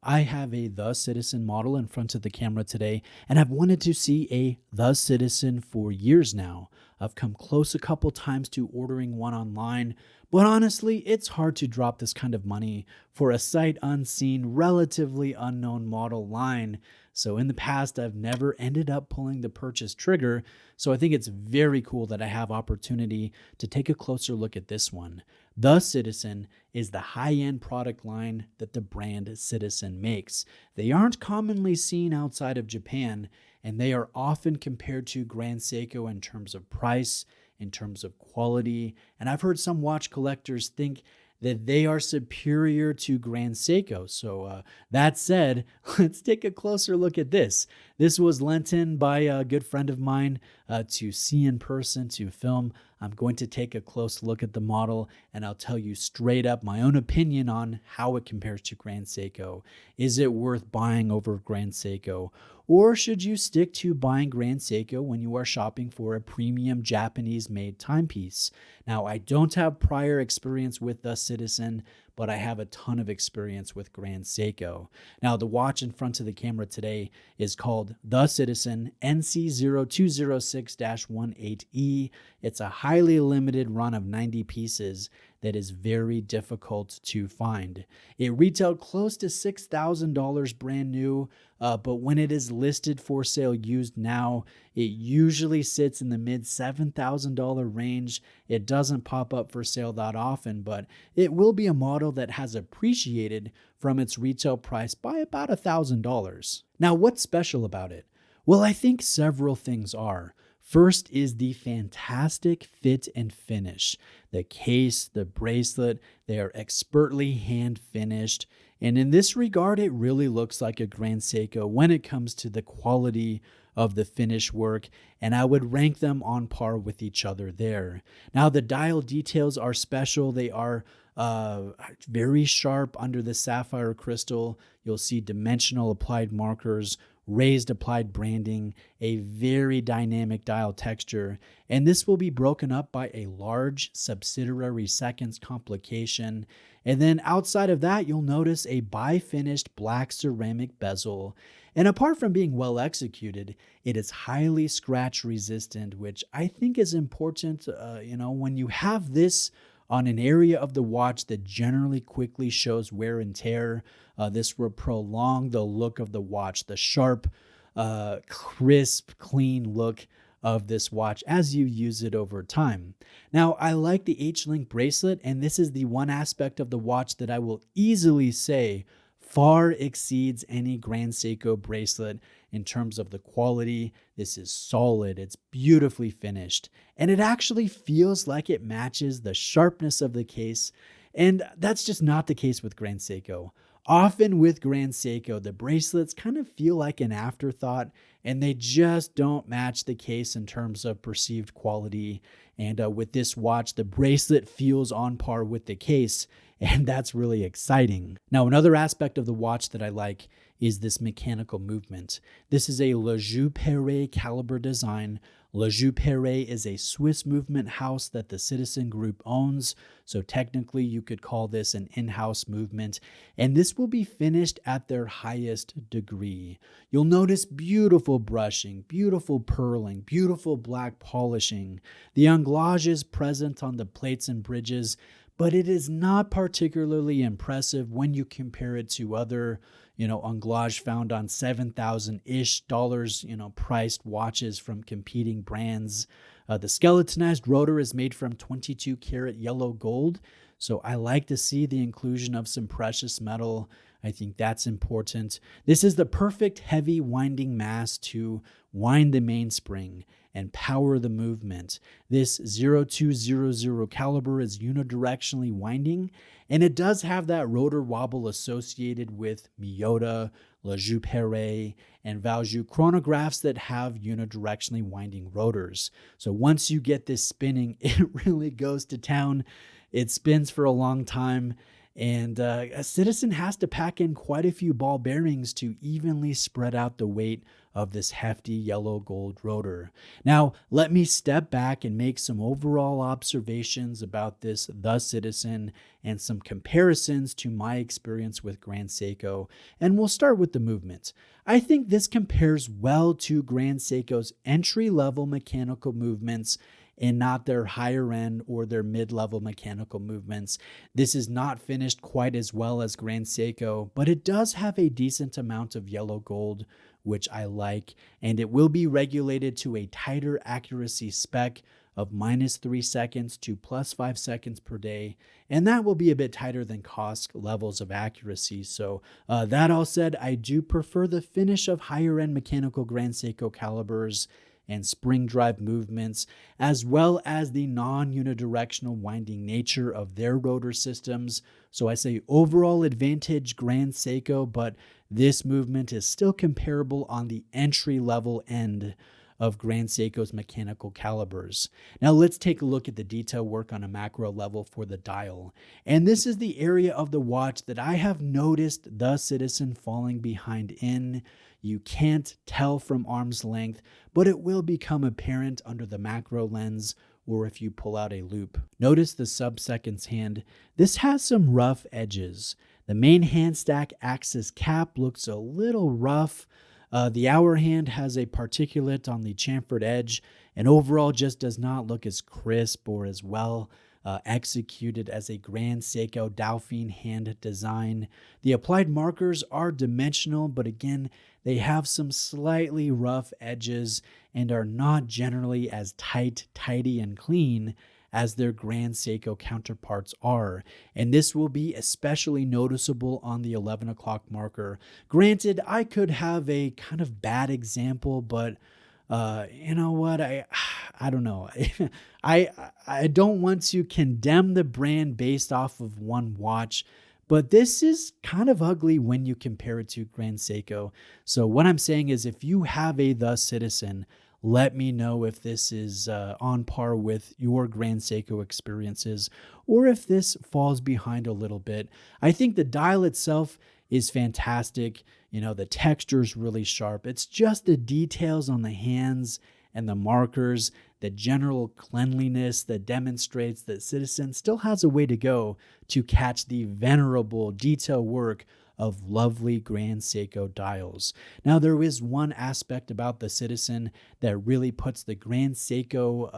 I have a The Citizen model in front of the camera today, and I've wanted to see a The Citizen for years now. I've come close a couple times to ordering one online, but honestly, it's hard to drop this kind of money for a sight unseen, relatively unknown model line. So in the past, I've never ended up pulling the purchase trigger. So I think it's very cool that I have opportunity to take a closer look at this one. The Citizen is the high-end product line that the brand Citizen makes. They aren't commonly seen outside of Japan, and they are often compared to Grand Seiko in terms of price, in terms of quality, and I've heard some watch collectors think that they are superior to Grand Seiko. So that said, let's take a closer look at this. This was lent in by a good friend of mine to see in person, to film. I'm going to take a close look at the model, and I'll tell you straight up my own opinion on how it compares to Grand Seiko. Is it worth buying over Grand Seiko? Or should you stick to buying Grand Seiko when you are shopping for a premium Japanese-made timepiece? Now, I don't have prior experience with the Citizen, but I have a ton of experience with Grand Seiko. Now, the watch in front of the camera today is called the Citizen NC0206-18E. It's a highly limited run of 90 pieces that is very difficult to find. It retailed close to $6,000 brand new, but when it is listed for sale used now, it usually sits in the mid $7,000 range. It doesn't pop up for sale that often, but it will be a model that has appreciated from its retail price by about $1,000. Now, what's special about it? Well, I think several things are. First is the fantastic fit and finish. The case, the bracelet, they are expertly hand finished. And in this regard, it really looks like a Grand Seiko when it comes to the quality of the finish work, and I would rank them on par with each other there. Now, the dial details are special. They are very sharp under the sapphire crystal. You'll see dimensional applied markers, raised applied branding, a very dynamic dial texture, and this will be broken up by a large subsidiary seconds complication. And then outside of that, you'll notice a bi-finished black ceramic bezel. And apart from being well executed, it is highly scratch resistant, which I think is important. When you have this on an area of the watch that generally quickly shows wear and tear, this will prolong the look of the watch, the sharp, crisp, clean look of this watch as you use it over time. Now, I like the H-Link bracelet, and this is the one aspect of the watch that I will easily say far exceeds any Grand Seiko bracelet in terms of the quality. This is solid, it's beautifully finished, and it actually feels like it matches the sharpness of the case, and that's just not the case with Grand Seiko. Often with Grand Seiko, the bracelets kind of feel like an afterthought, and they just don't match the case in terms of perceived quality. And with this watch, the bracelet feels on par with the case, and that's really exciting. Now, another aspect of the watch that I like is this mechanical movement. This is a Le Jeu Perret caliber design. Le Jeu Perret is a Swiss movement house that the Citizen Group owns, so technically you could call this an in-house movement, and this will be finished at their highest degree. You'll notice beautiful brushing, beautiful purling, beautiful black polishing. The anglage is present on the plates and bridges, but it is not particularly impressive when you compare it to other, anglage found on $7,000-ish, priced watches from competing brands. The skeletonized rotor is made from 22 karat yellow gold, so I like to see the inclusion of some precious metal. I think that's important. This is the perfect heavy winding mass to wind the mainspring and power the movement. This 0200 caliber is unidirectionally winding, and it does have that rotor wobble associated with Miyota, Le Jeu Perret, and Valjoux chronographs that have unidirectionally winding rotors. So once you get this spinning, it really goes to town. It spins for a long time, and a Citizen has to pack in quite a few ball bearings to evenly spread out the weight of this hefty yellow gold rotor. Now, let me step back and make some overall observations about this The Citizen and some comparisons to my experience with Grand Seiko, and we'll start with the movement. I think this compares well to Grand Seiko's entry-level mechanical movements and not their higher end or their mid-level mechanical movements. This is not finished quite as well as Grand Seiko, but it does have a decent amount of yellow gold, which I like, and it will be regulated to a tighter accuracy spec of -3 seconds to +5 seconds per day, and that will be a bit tighter than cost levels of accuracy. So that all said, I do prefer the finish of higher end mechanical Grand Seiko calibers and spring drive movements, as well as the non-unidirectional winding nature of their rotor systems. So I say overall advantage Grand Seiko, but this movement is still comparable on the entry level end of Grand Seiko's mechanical calibers. Now let's take a look at the detail work on a macro level for the dial. And this is the area of the watch that I have noticed The Citizen falling behind in. You can't tell from arm's length, but it will become apparent under the macro lens or if you pull out a loop. Notice the sub-seconds hand. This has some rough edges. The main hand stack axis cap looks a little rough. The hour hand has a particulate on the chamfered edge and overall just does not look as crisp or as well executed as a Grand Seiko Dauphine hand design. The applied markers are dimensional, but again, they have some slightly rough edges and are not generally as tight, tidy, and clean as their Grand Seiko counterparts are. And this will be especially noticeable on the 11 o'clock marker. Granted, I could have a kind of bad example, but you know what? I don't know. I don't want to condemn the brand based off of one watch, but this is kind of ugly when you compare it to Grand Seiko. So what I'm saying is if you have a The Citizen, let me know if this is on par with your Grand Seiko experiences or if this falls behind a little bit. I think the dial itself is fantastic. You know, the texture is really sharp. It's just the details on the hands and the markers, the general cleanliness that demonstrates that Citizen still has a way to go to catch the venerable detail work of lovely Grand Seiko dials. Now, there is one aspect about the Citizen that really puts the Grand Seiko,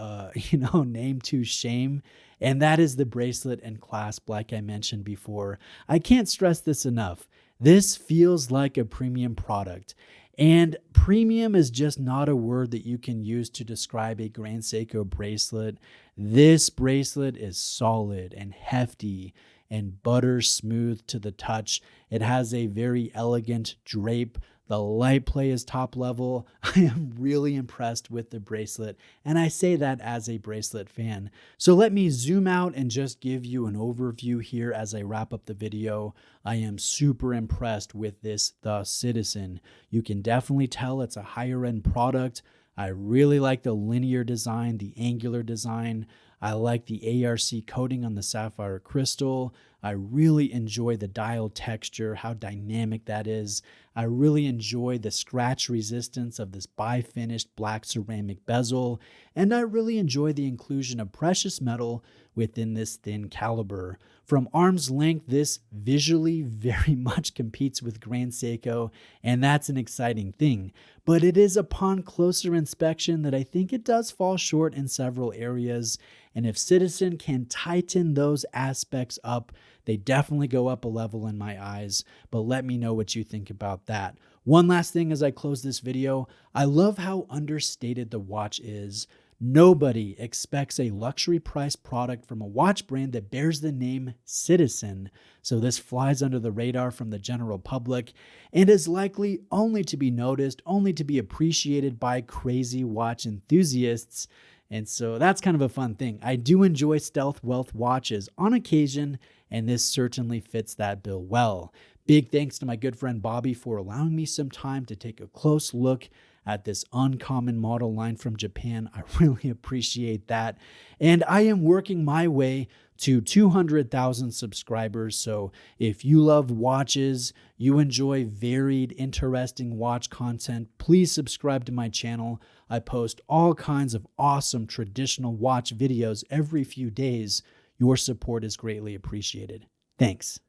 name to shame, and that is the bracelet and clasp, like I mentioned before. I can't stress this enough. This feels like a premium product, and premium is just not a word that you can use to describe a Grand Seiko bracelet. This bracelet is solid and hefty and butter smooth to the touch. It has a very elegant drape. The light play is top level. I am really impressed with the bracelet, and I say that as a bracelet fan. So let me zoom out and just give you an overview here as I wrap up the video. I am super impressed with this The Citizen. You can definitely tell it's a higher end product. I really like the linear design, the angular design. I like the ARC coating on the sapphire crystal. I really enjoy the dial texture, how dynamic that is. I really enjoy the scratch resistance of this bi-finished black ceramic bezel. And I really enjoy the inclusion of precious metal within this thin caliber. From arm's length, this visually very much competes with Grand Seiko, and that's an exciting thing. But it is upon closer inspection that I think it does fall short in several areas. And if Citizen can tighten those aspects up, they definitely go up a level in my eyes. But let me know what you think about that. One last thing as I close this video, I love how understated the watch is. Nobody expects a luxury price product from a watch brand that bears the name Citizen, so this flies under the radar from the general public and is likely only to be noticed, only to be appreciated by crazy watch enthusiasts. And so that's kind of a fun thing. I do enjoy stealth wealth watches on occasion, and this certainly fits that bill well. Big thanks to my good friend Bobby for allowing me some time to take a close look at this uncommon model line from Japan. I really appreciate that. And I am working my way to 200,000 subscribers. So if you love watches, you enjoy varied, interesting watch content, please subscribe to my channel. I post all kinds of awesome traditional watch videos every few days. Your support is greatly appreciated. Thanks.